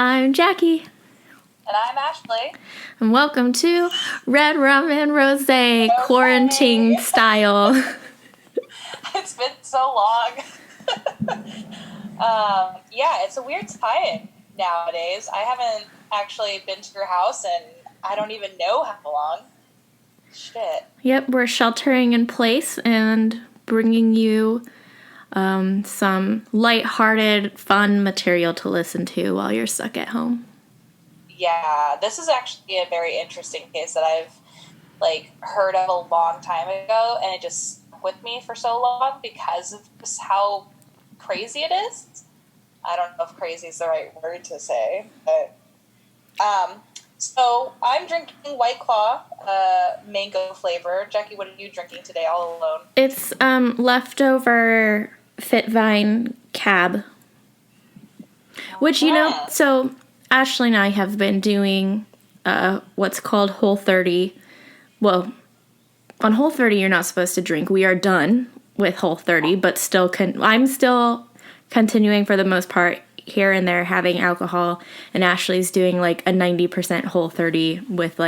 I'm Jackie. And I'm Ashley. And welcome to Red Rum and Rosé, quarantine style. It's been so long. It's a weird time nowadays. I haven't actually been to your house and I don't even know how long. Shit. Yep, we're sheltering in place and bringing you some lighthearted, fun material to listen to while you're stuck at home. Yeah, this is actually a very interesting case that I've heard of a long time ago, and it just stuck with me for so long because of just how crazy it is. I don't know if crazy is the right word to say, but so I'm drinking White Claw, mango flavor. Jackie, what are you drinking today all alone? It's leftover Fitvine Cab, which, so Ashley and I have been doing what's called Whole30. Well, on Whole30, you're not supposed to drink. We are done with Whole30, but still, I'm still continuing for the most part here and there having alcohol, and Ashley's doing like a 90% Whole30 with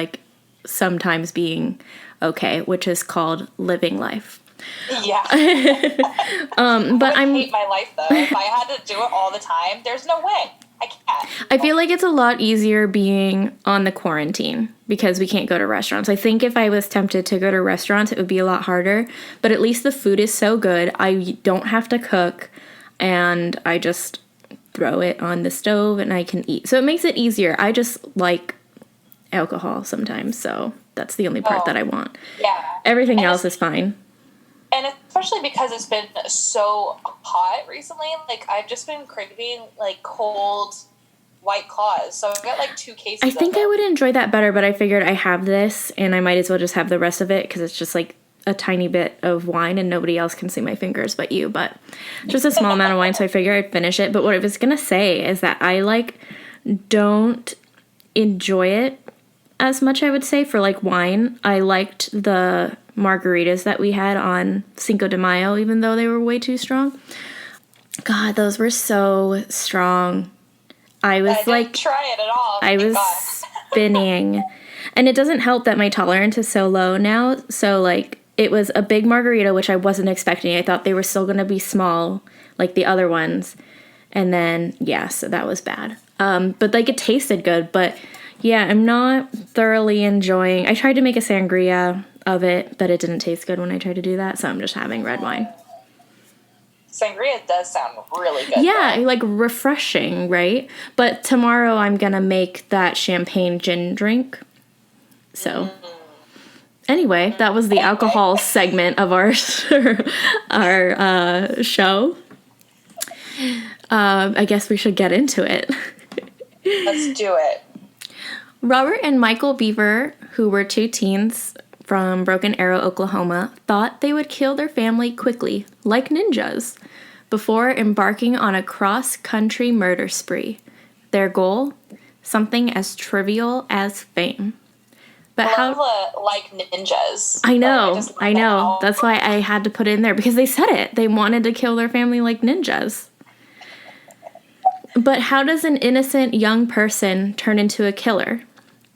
sometimes being okay, which is called living life. Yeah. But I hate my life though. If I had to do it all the time, there's no way. I can't. I feel like it's a lot easier being on the quarantine because we can't go to restaurants. I think if I was tempted to go to restaurants, it would be a lot harder, but at least the food is so good. I don't have to cook and I just throw it on the stove and I can eat. So it makes it easier. I just like alcohol sometimes, so that's the only part that I want. Yeah. Everything else is fine. And especially because it's been so hot recently, I've just been craving cold White Claws. So I've got 2 cases. I think I would enjoy that better, but I figured I have this and I might as well just have the rest of it because it's just a tiny bit of wine and nobody else can see my fingers but you. But just a small amount of wine, so I figured I'd finish it. But what I was gonna say is that I don't enjoy it as much, I would say, for wine. I liked the margaritas that we had on Cinco de Mayo, even though they were way too strong. God, those were so strong. I didn't try it at all. I was spinning. And it doesn't help that my tolerance is so low now. So it was a big margarita, which I wasn't expecting. I thought they were still going to be small, like the other ones. And then, so that was bad. But it tasted good. But yeah, I'm not thoroughly enjoying. I tried to make a sangria of it, but it didn't taste good when I tried to do that, so I'm just having red wine. Sangria does sound really good. Yeah, refreshing, right? But tomorrow I'm gonna make that champagne gin drink. So anyway, that was the alcohol segment of our show. I guess we should get into it. Let's do it. Robert and Michael Beaver, who were 2 teens from Broken Arrow, Oklahoma, thought they would kill their family quickly, like ninjas, before embarking on a cross-country murder spree. Their goal? Something as trivial as fame. But like ninjas. I know. That's why I had to put it in there, because they said it. They wanted to kill their family like ninjas. But how does an innocent young person turn into a killer?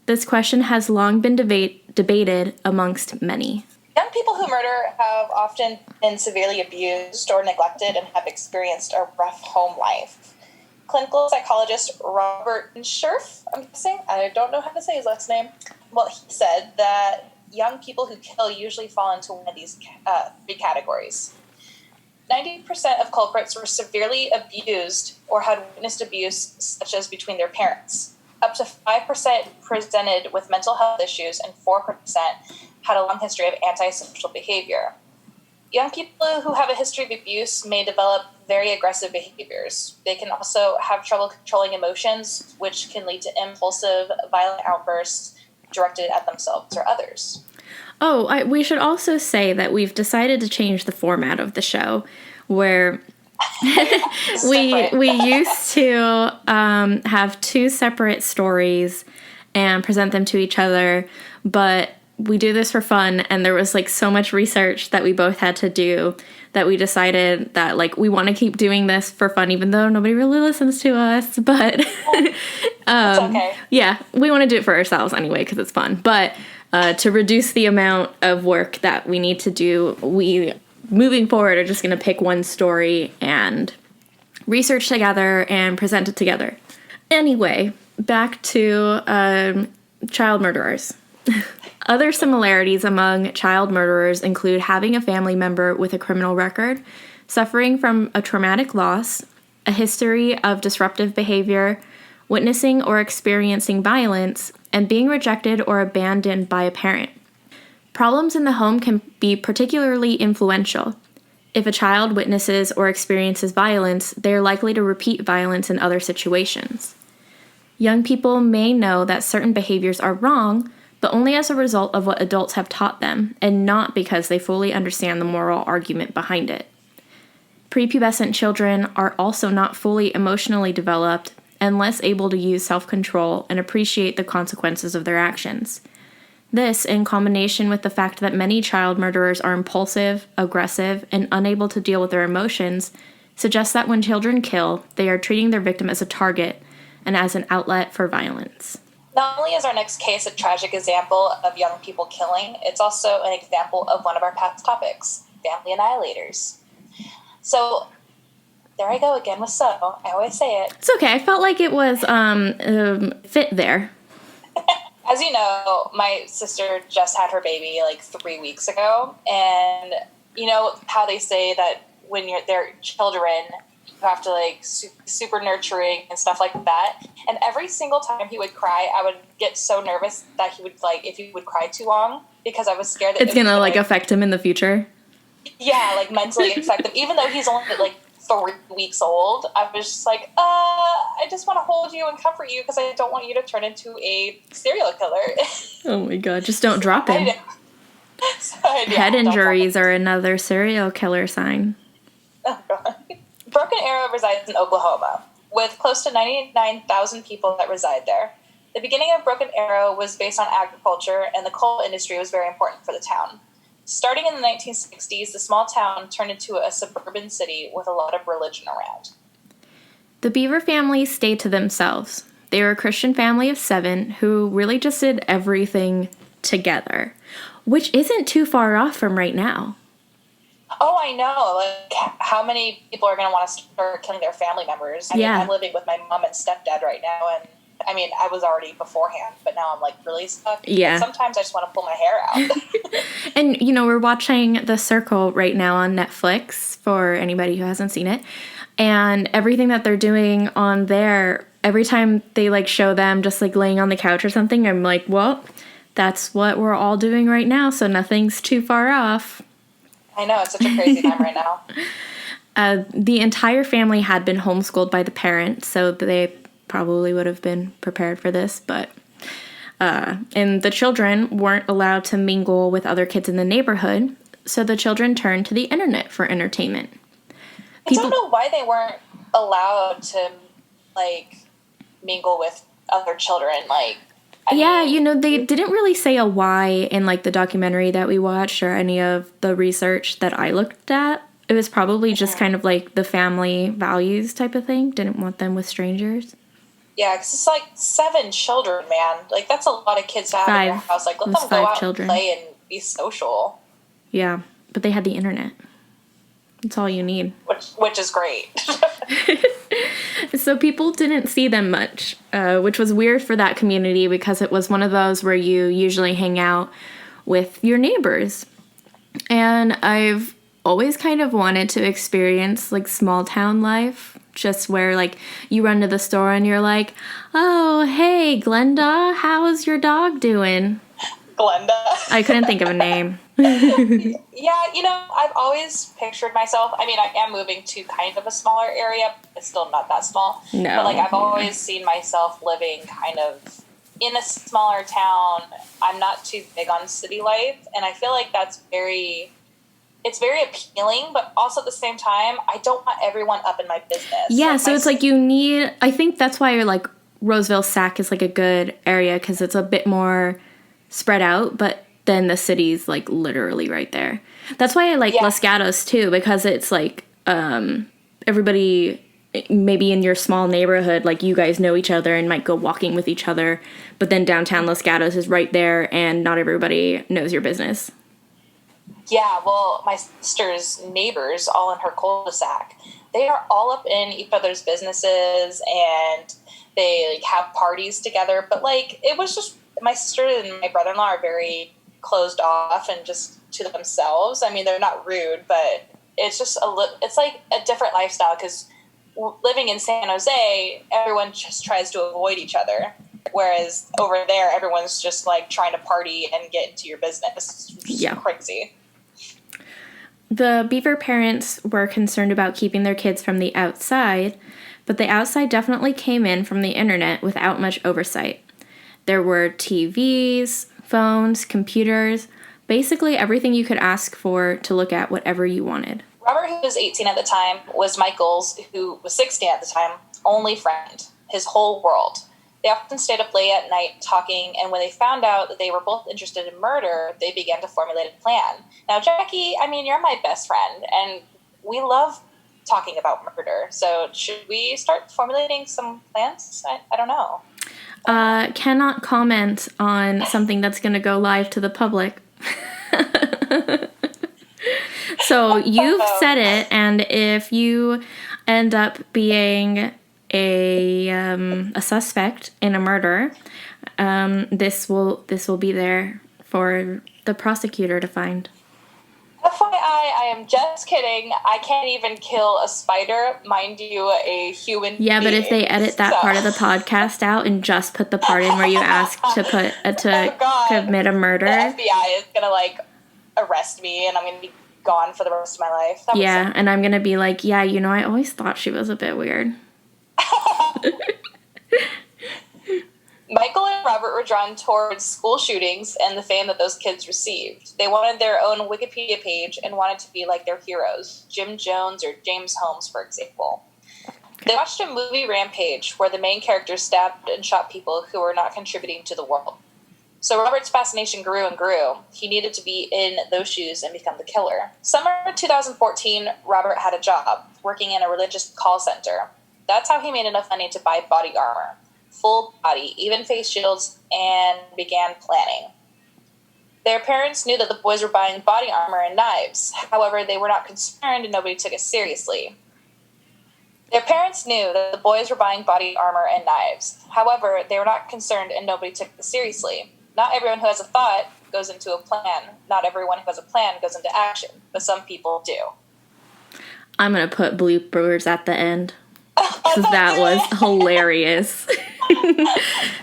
This question has long been debated amongst many. Young people who murder have often been severely abused or neglected and have experienced a rough home life. Clinical psychologist Robert Scherf, I'm guessing, I don't know how to say his last name, well, he said that young people who kill usually fall into one of these 3 categories. 90% of culprits were severely abused or had witnessed abuse, such as between their parents. Up to 5% presented with mental health issues, and 4% had a long history of antisocial behavior. Young people who have a history of abuse may develop very aggressive behaviors. They can also have trouble controlling emotions, which can lead to impulsive, violent outbursts directed at themselves or others. Oh, we should also say that we've decided to change the format of the show, where we used to have 2 separate stories and present them to each other, but we do this for fun, and there was like so much research that we both had to do that we decided that like we want to keep doing this for fun, even though nobody really listens to us. But It's okay. yeah, we want to do it for ourselves anyway because it's fun. But to reduce the amount of work that we need to do, we moving forward are just going to pick one story and research together and present it together. Anyway, back to child murderers. Other similarities among child murderers include having a family member with a criminal record, suffering from a traumatic loss, a history of disruptive behavior, witnessing or experiencing violence, and being rejected or abandoned by a parent. Problems in the home can be particularly influential. If a child witnesses or experiences violence, they are likely to repeat violence in other situations. Young people may know that certain behaviors are wrong, but only as a result of what adults have taught them, and not because they fully understand the moral argument behind it. Prepubescent children are also not fully emotionally developed and less able to use self-control and appreciate the consequences of their actions. This, in combination with the fact that many child murderers are impulsive, aggressive, and unable to deal with their emotions, suggests that when children kill, they are treating their victim as a target and as an outlet for violence. Not only is our next case a tragic example of young people killing, it's also an example of one of our past topics, family annihilators. So, there I go again with so. I always say it. It's okay. I felt like it was fit there. As you know, my sister just had her baby like 3 weeks ago. And you know how they say that when they're children, you have to like super nurturing and stuff like that. And every single time he would cry, I would get so nervous that he would like, if he would cry too long, because I was scared that it's going to like affect him in the future. Yeah, like mentally affect him. Even though he's only like 3 weeks old, I was just like, I just want to hold you and comfort you because I don't want you to turn into a serial killer. Oh my god, just don't drop him. Head injuries are another serial killer sign. Oh god. Broken Arrow resides in Oklahoma, with close to 99,000 people that reside there. The beginning of Broken Arrow was based on agriculture, and the coal industry was very important for the town. Starting in the 1960s, the small town turned into a suburban city with a lot of religion around. The Beaver family stayed to themselves. They were a Christian family of 7 who really just did everything together, which isn't too far off from right now. Oh, I know. Like, how many people are going to want to start killing their family members? I mean, I'm living with my mom and stepdad right now, and I mean, I was already beforehand, but now I'm like really stuck. Yeah. And sometimes I just want to pull my hair out. And, you know, we're watching The Circle right now on Netflix for anybody who hasn't seen it. And everything that they're doing on there, every time they like show them just like laying on the couch or something, I'm like, well, that's what we're all doing right now. So nothing's too far off. I know. It's such a crazy time right now. The entire family had been homeschooled by the parents, so they probably would have been prepared for this, but and the children weren't allowed to mingle with other kids in the neighborhood, so the children turned to the internet for entertainment. I don't know why they weren't allowed to like mingle with other children. Like, I mean, you know, they didn't really say a why in like the documentary that we watched or any of the research that I looked at. It was probably just kind of like the family values type of thing. Didn't want them with strangers. Yeah, because it's like 7 children, man. Like, that's a lot of kids to have in your house. Like, let them go out and play and be social. Yeah, but they had the internet. That's all you need. Which is great. So people didn't see them much, which was weird for that community because it was one of those where you usually hang out with your neighbors. And I've always kind of wanted to experience like small town life, just where like you run to the store and you're like, oh, hey, Glenda, how's your dog doing? Glenda. I couldn't think of a name. Yeah, you know, I've always pictured myself, I mean, I am moving to kind of a smaller area, but it's still not that small. No. But like, I've always seen myself living kind of in a smaller town. I'm not too big on city life, and I feel like it's very appealing, but also at the same time, I don't want everyone up in my business. Yeah, like so it's like you need, I think that's why like Roseville, Sac is like a good area because it's a bit more spread out, but then the city's like literally right there. That's why I like Los Gatos too, because it's like everybody maybe in your small neighborhood, like you guys know each other and might go walking with each other, but then downtown Los Gatos is right there and not everybody knows your business. Yeah, well, my sister's neighbors, all in her cul-de-sac, they are all up in each other's businesses and they like have parties together. But like, it was just, my sister and my brother-in-law are very closed off and just to themselves. I mean, they're not rude, but it's just it's like a different lifestyle because living in San Jose, everyone just tries to avoid each other. Whereas over there, everyone's just like trying to party and get into your business. It's just crazy. The Beaver parents were concerned about keeping their kids from the outside, but the outside definitely came in from the internet without much oversight. There were TVs, phones, computers, basically everything you could ask for to look at whatever you wanted. Robert, who was 18 at the time, was Michael's, who was 16 at the time, only friend, his whole world. They often stayed up late at night talking, and when they found out that they were both interested in murder, they began to formulate a plan. Now, Jackie, I mean, you're my best friend, and we love talking about murder, so should we start formulating some plans? I don't know. Cannot comment on something that's going to go live to the public. So you've said it, and if you end up being a suspect in a murder, this will be there for the prosecutor to find. FYI, I am just kidding. I can't even kill a spider, mind you, a human being. But if they edit that part of the podcast out and just put the part in where you ask to put commit a murder, the FBI is gonna like arrest me, and I'm gonna be gone for the rest of my life. And I'm gonna be like, I always thought she was a bit weird. Michael and Robert were drawn towards school shootings and the fame that those kids received. They wanted their own Wikipedia page and wanted to be like their heroes, Jim Jones or James Holmes, for example. They watched a movie Rampage where the main characters stabbed and shot people who were not contributing to the world. So Robert's fascination grew and grew. He needed to be in those shoes and become the killer. Summer 2014, Robert had a job working in a religious call center. That's how he made enough money to buy body armor, full body, even face shields, and began planning. Their parents knew that the boys were buying body armor and knives. However, they were not concerned and nobody took it seriously. Their parents knew that the boys were buying body armor and knives. However, they were not concerned and nobody took it seriously. Not everyone who has a thought goes into a plan. Not everyone who has a plan goes into action, but some people do. I'm going to put bloopers at the end. Because that was hilarious.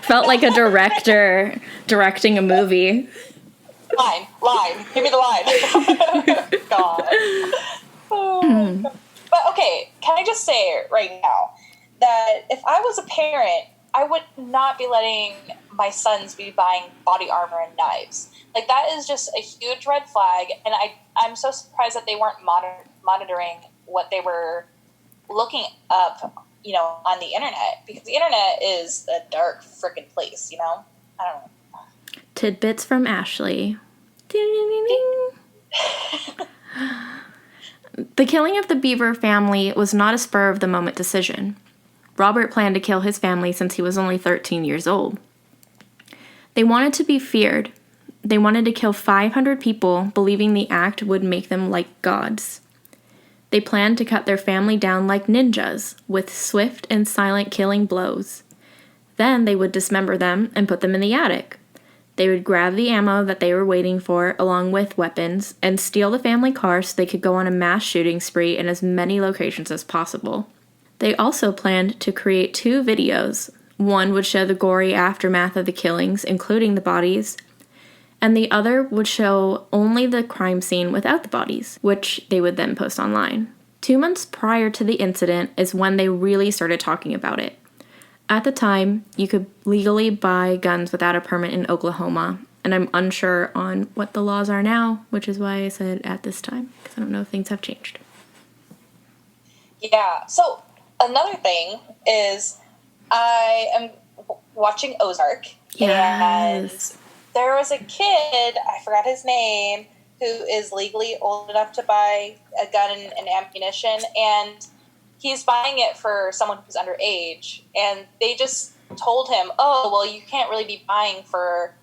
Felt like a director directing a movie. Line. Give me the line. God. But okay, can I just say right now that if I was a parent, I would not be letting my sons be buying body armor and knives. Like, that is just a huge red flag, and I'm so surprised that they weren't monitoring what they were looking up, on the internet, because the internet is a dark frickin' place, I don't know. Tidbits from Ashley. Ding, ding, ding. The killing of the Beaver family was not a spur-of-the-moment decision. Robert planned to kill his family since he was only 13 years old. They wanted to be feared. They wanted to kill 500 people, believing the act would make them like gods. They planned to cut their family down like ninjas, with swift and silent killing blows. Then they would dismember them and put them in the attic. They would grab the ammo that they were waiting for, along with weapons, and steal the family car so they could go on a mass shooting spree in as many locations as possible. They also planned to create 2 videos. One would show the gory aftermath of the killings, including the bodies, and the other would show only the crime scene without the bodies, which they would then post online. 2 months prior to the incident is when they really started talking about it. At the time, you could legally buy guns without a permit in Oklahoma, and I'm unsure on what the laws are now, which is why I said at this time, because I don't know if things have changed. Yeah, so another thing is I am watching Ozark, yes. there was a kid, I forgot his name, who is legally old enough to buy a gun and ammunition, and he's buying it for someone who's underage, and they just told him, oh, well, you can't really be buying for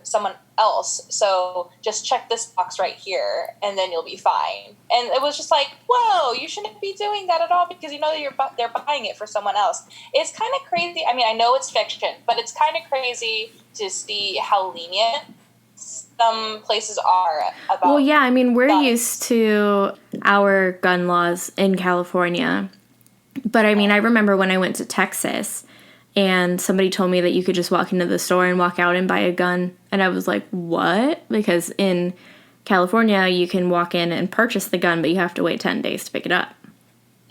someone else, so just check this box right here, and then you'll be fine. And it was just like, whoa, you shouldn't be doing that at all, because you know they're buying it for someone else. It's kind of crazy. I mean, I know it's fiction, but it's kind of crazy to see how lenient some places are about. Well, yeah, I mean, we're used to our gun laws in California, but I mean, I remember when I went to Texas and somebody told me that you could just walk into the store and walk out and buy a gun, and I was like, what? Because in California, you can walk in and purchase the gun, but you have to wait 10 days to pick it up.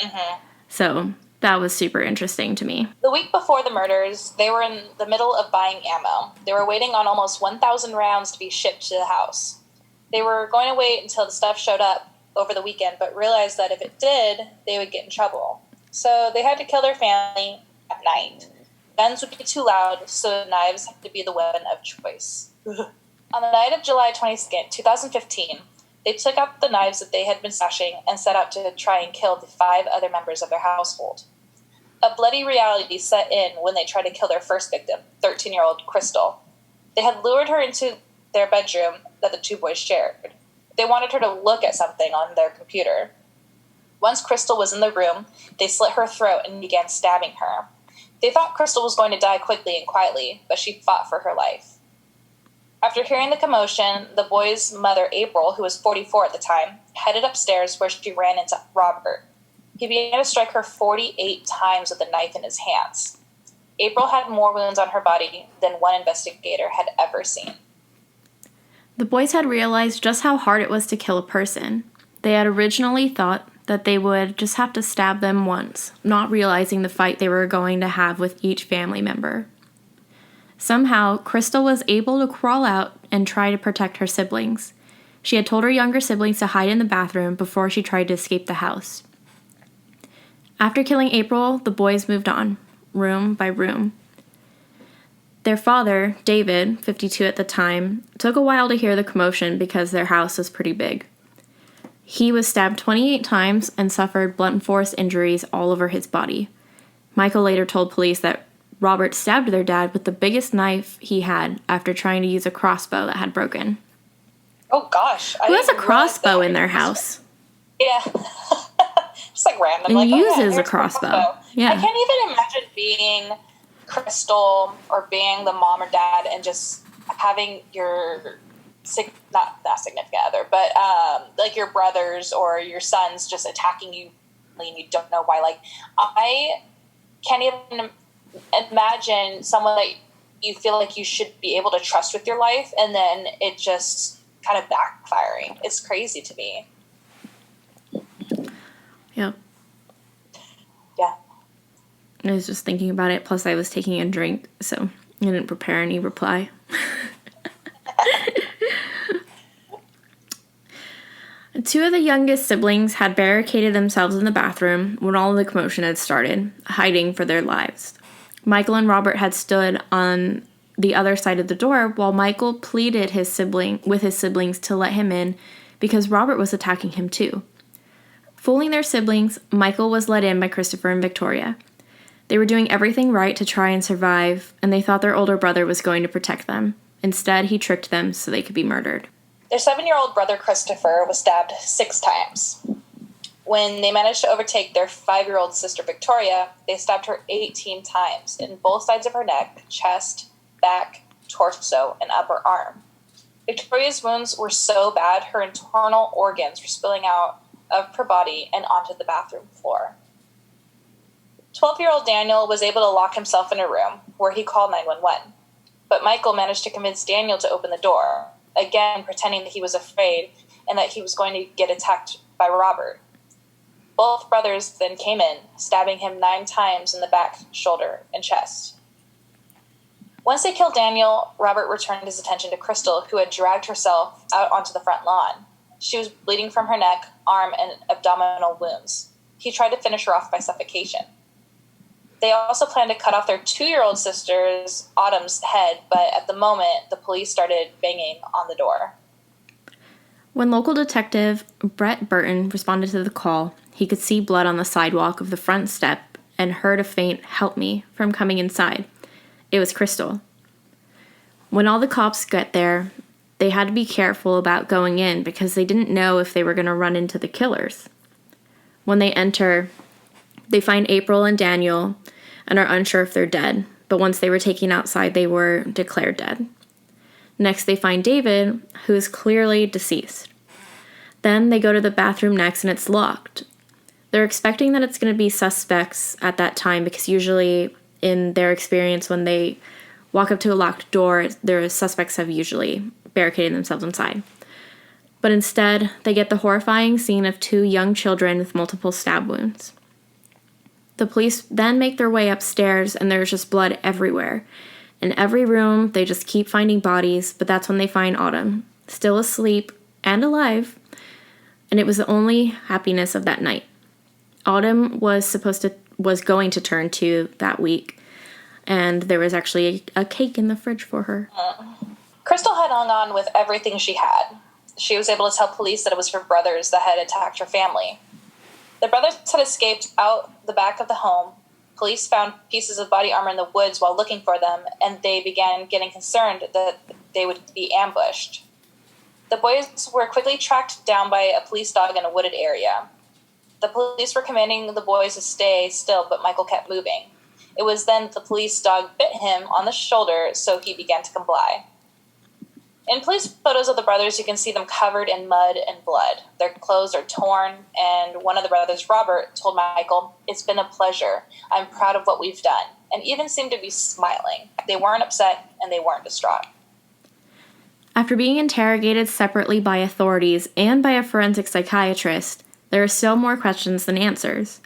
Mm-hmm. So that was super interesting to me. The week before the murders, they were in the middle of buying ammo. They were waiting on almost 1,000 rounds to be shipped to the house. They were going to wait until the stuff showed up over the weekend, but realized that if it did, they would get in trouble. So they had to kill their family at night. Guns would be too loud, so knives had to be the weapon of choice. On the night of July 22nd, 2015, they took out the knives that they had been stashing and set out to try and kill the 5 other members of their household. A bloody reality set in when they tried to kill their first victim, 13-year-old Crystal. They had lured her into their bedroom that the 2 boys shared. They wanted her to look at something on their computer. Once Crystal was in the room, they slit her throat and began stabbing her. They thought Crystal was going to die quickly and quietly, but she fought for her life. After hearing the commotion, the boy's mother, April, who was 44 at the time, headed upstairs where she ran into Robert. He began to strike her 48 times with a knife in his hands. April had more wounds on her body than one investigator had ever seen. The boys had realized just how hard it was to kill a person. They had originally thought that they would just have to stab them once, not realizing the fight they were going to have with each family member. Somehow, Crystal was able to crawl out and try to protect her siblings. She had told her younger siblings to hide in the bathroom before she tried to escape the house. After killing April, the boys moved on, room by room. Their father, David, 52 at the time, took a while to hear the commotion because their house was pretty big. He was stabbed 28 times and suffered blunt force injuries all over his body. Michael later told police that Robert stabbed their dad with the biggest knife he had after trying to use a crossbow that had broken. Oh, gosh. Who has a crossbow in their house? Yeah. Just like random. And like, uses a crossbow. Yeah. I can't even imagine being Crystal or being the mom or dad and just having your not significant other, but like your brothers or your sons just attacking you and you don't know why. Like, I can't even imagine someone that you feel like you should be able to trust with your life and then it just kind of backfiring. It's crazy to me. Yep. Yeah. I was just thinking about it, plus I was taking a drink, so I didn't prepare any reply. Two of the youngest siblings had barricaded themselves in the bathroom when all the commotion had started, hiding for their lives. Michael and Robert had stood on the other side of the door while Michael pleaded with his siblings to let him in because Robert was attacking him too. Fooling their siblings, Michael was let in by Christopher and Victoria. They were doing everything right to try and survive, and they thought their older brother was going to protect them. Instead, he tricked them so they could be murdered. Their 7-year-old brother Christopher was stabbed 6 times. When they managed to overtake their 5-year-old sister Victoria, they stabbed her 18 times in both sides of her neck, chest, back, torso, and upper arm. Victoria's wounds were so bad her internal organs were spilling out of her body and onto the bathroom floor. 12-year-old Daniel was able to lock himself in a room where he called 911, but Michael managed to convince Daniel to open the door, again pretending that he was afraid and that he was going to get attacked by Robert. Both brothers then came in, stabbing him 9 times in the back, shoulder, and chest. Once they killed Daniel, Robert returned his attention to Crystal, who had dragged herself out onto the front lawn. She was bleeding from her neck, arm, and abdominal wounds. He tried to finish her off by suffocation. They also planned to cut off their 2-year-old sister's, Autumn's, head, but at the moment, the police started banging on the door. When local detective Brett Burton responded to the call, he could see blood on the sidewalk of the front step and heard a faint "help me" from coming inside. It was Crystal. When all the cops got there, they had to be careful about going in because they didn't know if they were going to run into the killers. When they enter, they find April and Daniel and are unsure if they're dead, but once they were taken outside, they were declared dead. Next, they find David, who is clearly deceased. Then they go to the bathroom next, and it's locked. They're expecting that it's going to be suspects at that time because usually in their experience when they walk up to a locked door, their suspects have usually barricaded themselves inside. But instead, they get the horrifying scene of 2 young children with multiple stab wounds. The police then make their way upstairs, and there's just blood everywhere. In every room, they just keep finding bodies, but that's when they find Autumn, still asleep and alive, and it was the only happiness of that night. Autumn was going to turn 2 that week, and there was actually a cake in the fridge for her. Crystal had hung on with everything she had. She was able to tell police that it was her brothers that had attacked her family. The brothers had escaped out the back of the home. Police found pieces of body armor in the woods while looking for them, and they began getting concerned that they would be ambushed. The boys were quickly tracked down by a police dog in a wooded area. The police were commanding the boys to stay still, but Michael kept moving. It was then the police dog bit him on the shoulder, so he began to comply. In police photos of the brothers, you can see them covered in mud and blood. Their clothes are torn, and one of the brothers, Robert, told Michael, "It's been a pleasure. I'm proud of what we've done," and even seemed to be smiling. They weren't upset, and they weren't distraught. After being interrogated separately by authorities and by a forensic psychiatrist, there are still more questions than answers.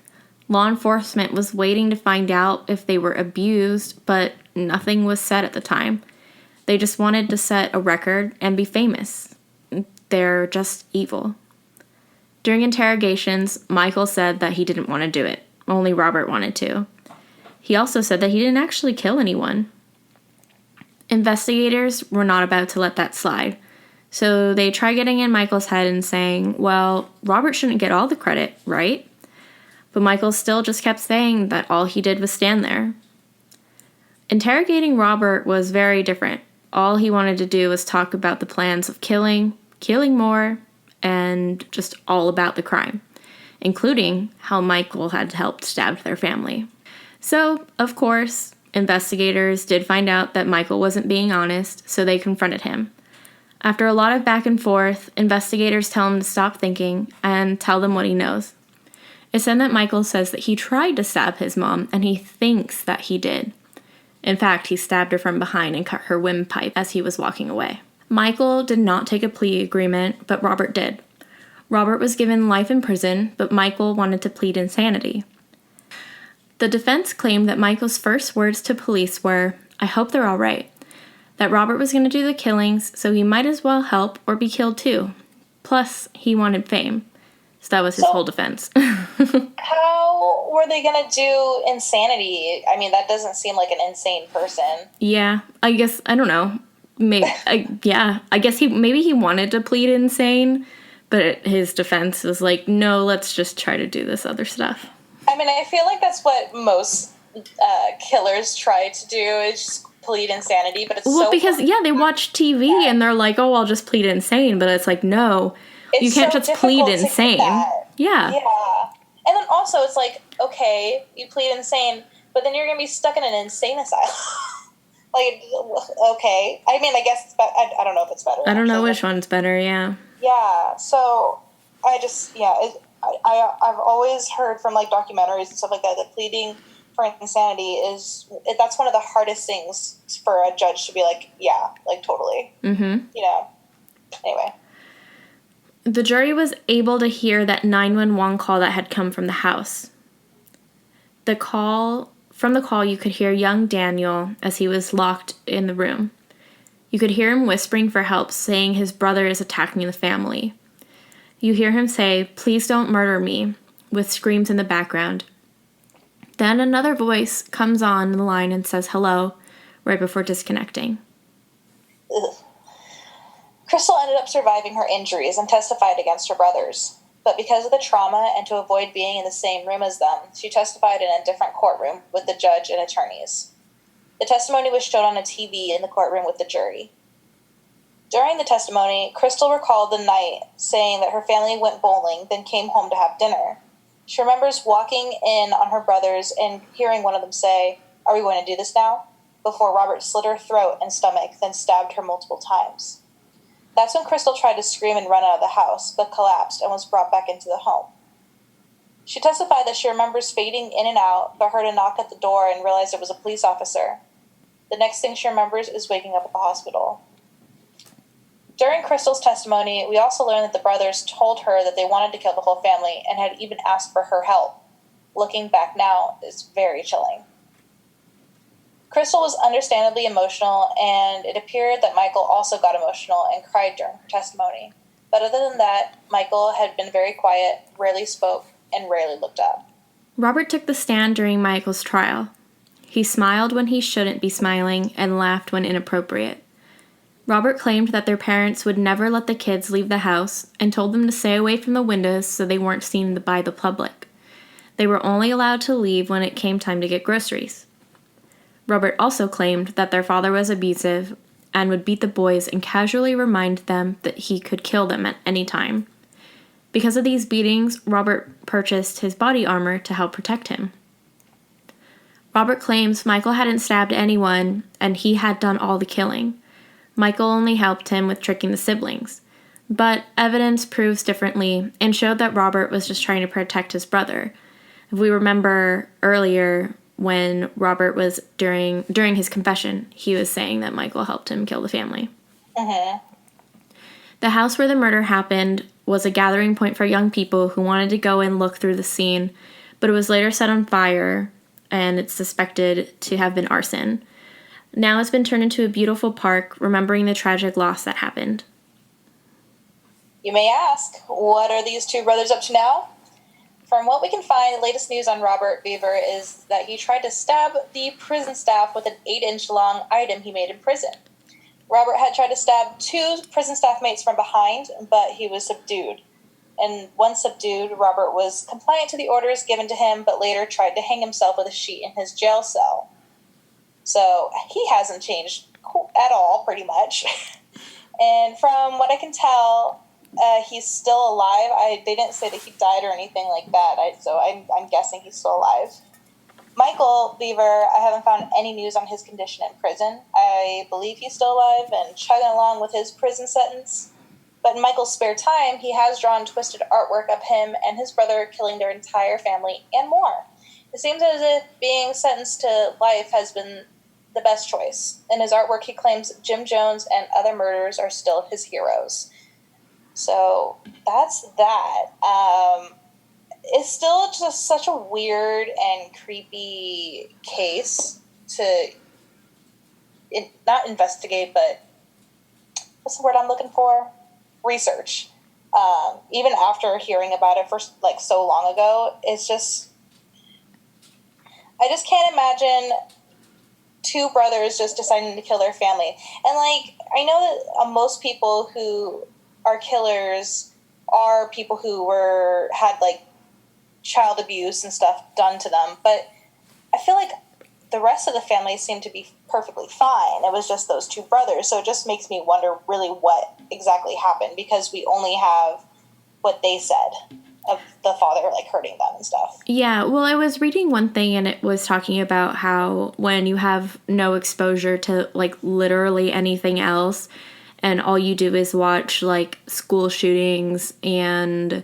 Law enforcement was waiting to find out if they were abused, but nothing was said at the time. They just wanted to set a record and be famous. They're just evil. During interrogations, Michael said that he didn't want to do it. Only Robert wanted to. He also said that he didn't actually kill anyone. Investigators were not about to let that slide. So they tried getting in Michael's head and saying, well, Robert shouldn't get all the credit, right? But Michael still just kept saying that all he did was stand there. Interrogating Robert was very different. All he wanted to do was talk about the plans of killing more, and just all about the crime, including how Michael had helped stab their family. So, of course, investigators did find out that Michael wasn't being honest, so they confronted him. After a lot of back and forth, investigators tell him to stop thinking and tell them what he knows. It's then that Michael says that he tried to stab his mom, and he thinks that he did. In fact, he stabbed her from behind and cut her windpipe as he was walking away. Michael did not take a plea agreement, but Robert did. Robert was given life in prison, but Michael wanted to plead insanity. The defense claimed that Michael's first words to police were, "I hope they're all right," that Robert was going to do the killings, so he might as well help or be killed too. Plus, he wanted fame. So that was his whole defense. How were they going to do insanity? I mean, that doesn't seem like an insane person. Yeah, I guess, I don't know. Maybe, I guess maybe he wanted to plead insane, but his defense was like, no, let's just try to do this other stuff. I mean, I feel like that's what most killers try to do, is just plead insanity, but it's because, they watch TV and they're like, oh, I'll just plead insane, but it's like, no, you can't just plead insane. Yeah. And then also it's like, okay, you plead insane, but then you're going to be stuck in an insane asylum. Like, okay. I mean, I guess it's better. I don't know if it's better. I don't know which one's better, yeah. Yeah, so I just, I've always heard from, like, documentaries and stuff like that pleading for insanity that's one of the hardest things for a judge to be like, yeah, like, totally. Mm-hmm. You know. Anyway. The jury was able to hear that 911 call that had come from the house. From the call, you could hear young Daniel as he was locked in the room. You could hear him whispering for help, saying his brother is attacking the family. You hear him say, "Please don't murder me," with screams in the background. Then another voice comes on the line and says hello right before disconnecting. Ugh. Crystal ended up surviving her injuries and testified against her brothers. But because of the trauma and to avoid being in the same room as them, she testified in a different courtroom with the judge and attorneys. The testimony was shown on a TV in the courtroom with the jury. During the testimony, Crystal recalled the night, saying that her family went bowling, then came home to have dinner. She remembers walking in on her brothers and hearing one of them say, "Are we going to do this now?" before Robert slit her throat and stomach, then stabbed her multiple times. That's when Crystal tried to scream and run out of the house, but collapsed and was brought back into the home. She testified that she remembers fading in and out, but heard a knock at the door and realized it was a police officer. The next thing she remembers is waking up at the hospital. During Crystal's testimony, we also learned that the brothers told her that they wanted to kill the whole family and had even asked for her help. Looking back now, it's very chilling. Crystal was understandably emotional, and it appeared that Michael also got emotional and cried during her testimony. But other than that, Michael had been very quiet, rarely spoke, and rarely looked up. Robert took the stand during Michael's trial. He smiled when he shouldn't be smiling and laughed when inappropriate. Robert claimed that their parents would never let the kids leave the house and told them to stay away from the windows so they weren't seen by the public. They were only allowed to leave when it came time to get groceries. Robert also claimed that their father was abusive and would beat the boys and casually remind them that he could kill them at any time. Because of these beatings, Robert purchased his body armor to help protect him. Robert claims Michael hadn't stabbed anyone and he had done all the killing. Michael only helped him with tricking the siblings. But evidence proves differently and showed that Robert was just trying to protect his brother. If we remember earlier, when Robert was during his confession, he was saying that Michael helped him kill the family. Mm-hmm. The house where the murder happened was a gathering point for young people who wanted to go and look through the scene, but it was later set on fire, and it's suspected to have been arson. Now it's been turned into a beautiful park, remembering the tragic loss that happened. You may ask, what are these two brothers up to now? From what we can find, the latest news on Robert Beaver is that he tried to stab the prison staff with an 8-inch long item he made in prison. Robert had tried to stab 2 prison staff mates from behind, but he was subdued. And once subdued, Robert was compliant to the orders given to him, but later tried to hang himself with a sheet in his jail cell. So he hasn't changed at all, pretty much. And from what I can tell, he's still alive. They didn't say that he died or anything like that, so I'm guessing he's still alive. Michael Beaver, I haven't found any news on his condition in prison. I believe he's still alive and chugging along with his prison sentence. But in Michael's spare time, he has drawn twisted artwork of him and his brother killing their entire family and more. It seems as if being sentenced to life has been the best choice. In his artwork, he claims Jim Jones and other murderers are still his heroes. So that's that. It's still just such a weird and creepy case to not investigate, but what's the word I'm looking for? Research. Even after hearing about it for like so long ago, it's just, I just can't imagine 2 brothers just deciding to kill their family. And like, I know that most people who are killers are people who had like child abuse and stuff done to them, but I feel like the rest of the family seemed to be perfectly fine. It was just those 2 brothers, so it just makes me wonder really what exactly happened, because we only have what they said of the father like hurting them and stuff. Yeah, well, I was reading one thing and it was talking about how when you have no exposure to like literally anything else and all you do is watch like school shootings and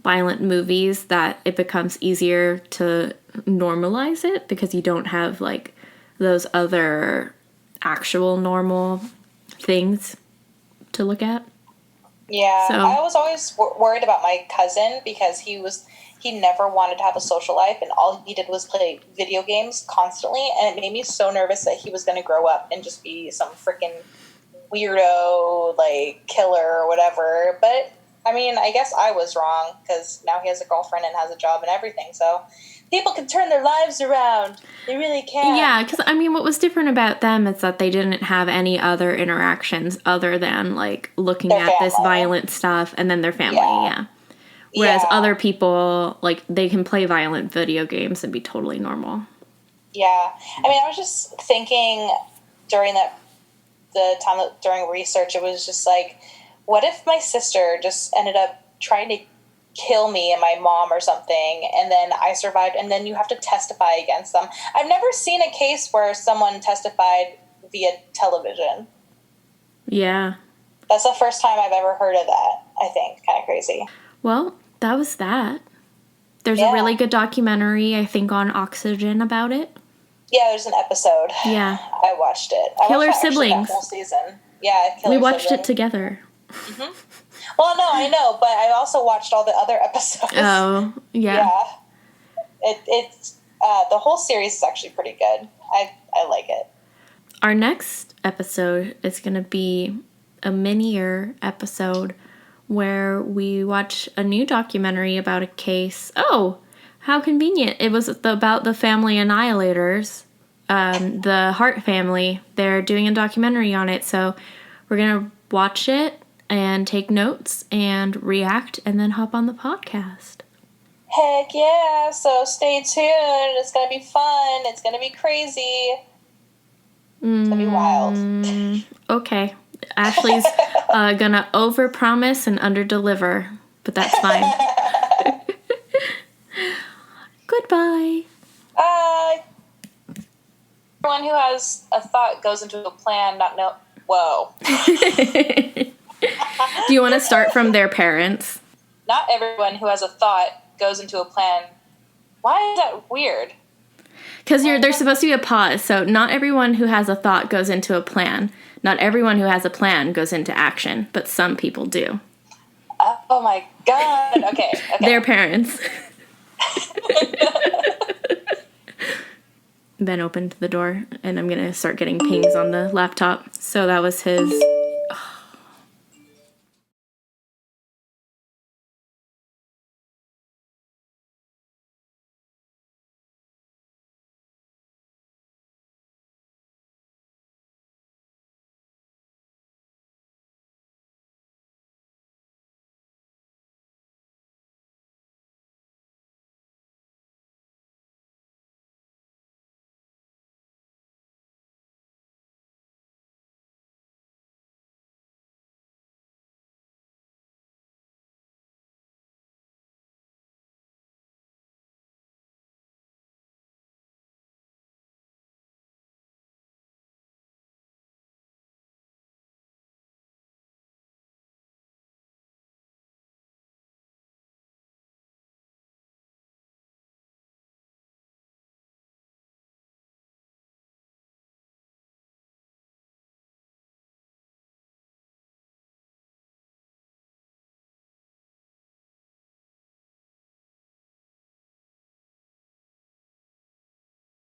violent movies, that it becomes easier to normalize it because you don't have like those other actual normal things to look at. Yeah, so. I was always worried about my cousin because he never wanted to have a social life, and all he did was play video games constantly, and it made me so nervous that he was going to grow up and just be some freaking weirdo, like, killer or whatever. But I mean, I guess I was wrong because now he has a girlfriend and has a job and everything. So people can turn their lives around. They really can. Yeah, because, I mean, what was different about them is that they didn't have any other interactions other than, like, looking Their at this family. violent stuff and then their family, Yeah. Whereas Yeah. other people, like, they can play violent video games and be totally normal. Yeah. I mean, I was just thinking during during research, it was just like, what if my sister just ended up trying to kill me and my mom or something, and then I survived, and then you have to testify against them? I've never seen a case where someone testified via television. Yeah. That's the first time I've ever heard of that, I think. Kind of crazy. Well, that was that. There's a Yeah. really good documentary, I think, on Oxygen about it. Yeah, there's an episode. Yeah. I watched it. Killer I watched actually Siblings. that whole season. Yeah, Killer We watched Siblings. it together. Well, no, I know, but I also watched all the other episodes. Oh, yeah. It's the whole series is actually pretty good. I like it. Our next episode is going to be a mini-er episode where we watch a new documentary about a case. Oh, how convenient. It was about the family annihilators, the Hart family. They're doing a documentary on it, so we're going to watch it and take notes and react and then hop on the podcast. Heck yeah! So stay tuned. It's gonna be fun. It's gonna be crazy. It's gonna be wild. Okay. Ashley's gonna overpromise and underdeliver, but that's fine. Goodbye. Everyone who has a thought goes into a plan. Whoa. Do you want to start from their parents? Not everyone who has a thought goes into a plan. Why is that weird? Because there's supposed to be a pause. So not everyone who has a thought goes into a plan. Not everyone who has a plan goes into action, but some people do. Oh my god. Okay. Their parents. Ben opened the door, and I'm going to start getting pings on the laptop. So that was his